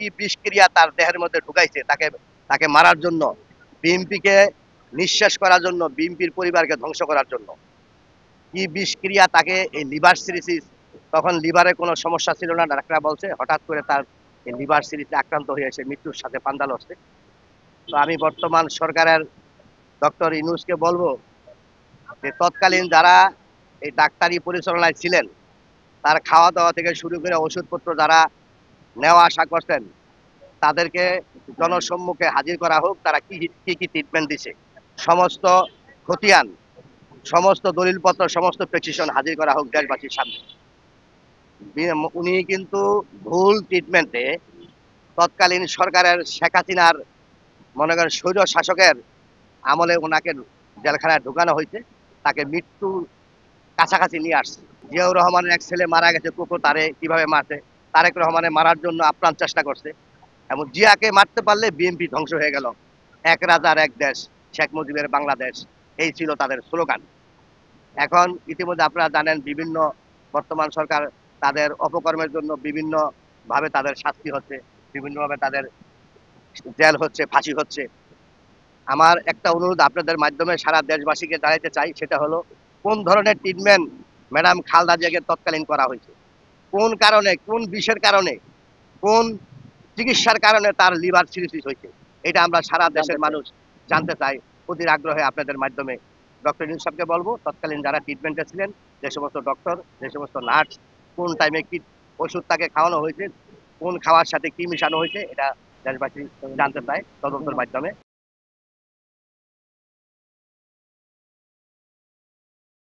কি বিষক্রিয়া তার দেহের মধ্যে ঢুকাইছে তাকে তাকে মারার জন্য, বিএনপিকে নিঃশেষ করার জন্য, বিএনপির পরিবারকে ধ্বংস করার জন্য। কি বিষক্রিয়া তাকে এই লিভার সিরিসিস, তখন লিভারে কোনো সমস্যা ছিল না, ডাক্তাররা বলছে হঠাৎ করে তার এই লিভার সিরিজে আক্রান্ত হয়ে এসে মৃত্যুর সাথে পাঞ্জা লড়ছে। তো আমি বর্তমান সরকারের ডক্টর ইউনূসকে বলবো যে তৎকালীন যারা এই ডাক্তারি পরিচালনায় ছিলেন, তার খাওয়া দাওয়া থেকে শুরু করে ওষুধপত্র যারা নেওয়া আসা করছেন, তাদেরকে জনসম্মুখে হাজির করা হোক, তারা কি কি কি ট্রিটমেন্ট দিছে, সমস্ত খতিয়ান, সমস্ত দলিলপত্র, সমস্ত প্রেসক্রিপশন হাজির করা হোক দেশবাসীর সামনে। উনি কিন্তু ভুল ট্রিটমেন্টে তৎকালীন সরকারের শেখ হাসিনার মনে করেন স্বৈর শাসকের আমলে ওনাকে জেলখানায় ঢুকানো হয়েছে, তাকে মৃত্যুর কাছাকাছি নিয়ে আসছে। জিয়াউর রহমানের এক ছেলে মারা গেছে, কুকুর তারে কিভাবে মারছে, তারেক রহমানের মারার জন্য আপ্রাণ চেষ্টা করছে, এবং জিয়াকে মারতে পারলে বিএনপি ধ্বংস হয়ে গেল। এক রাজার এক দেশ, শেখ মুজিবের বাংলাদেশ, এই ছিল তাদের স্লোগান। এখন ইতিমধ্যে আপনারা জানেন বিভিন্ন বর্তমান সরকার তাদের অপকর্মের জন্য বিভিন্ন ভাবে তাদের শাস্তি হচ্ছে, বিভিন্নভাবে তাদের জেল হচ্ছে, ফাঁসি হচ্ছে। আমার একটা অনুরোধ আপনাদের মাধ্যমে সারা দেশবাসীকে জানাতে চাই, সেটা হলো কোন ধরনের ট্রিটমেন্ট ম্যাডাম খালেদা জিয়াকে তৎকালীন করা হয়েছে, কোন কারণে, কোন বিষের কারণে, কোন চিকিৎসার কারণে তার লিভার সিরোসিস হয়েছে, এটা আমরা সারা দেশের মানুষ জানতে চাই। অধীর আগ্রহে আপনাদের মাধ্যমে ডক্টর ইউনূস সাহেবকে বলবো তৎকালীন যারা ট্রিটমেন্টে ছিলেন, যে সমস্ত ডক্টর, যে সমস্ত নার্স, কোন টাইমে কি ওষুধ তাকে খাওয়ানো হয়েছে, কোন খাওয়ার সাথে কি মিশানো হয়েছে, এটা দেশবাসী জানতে চায় তদন্তের মাধ্যমে।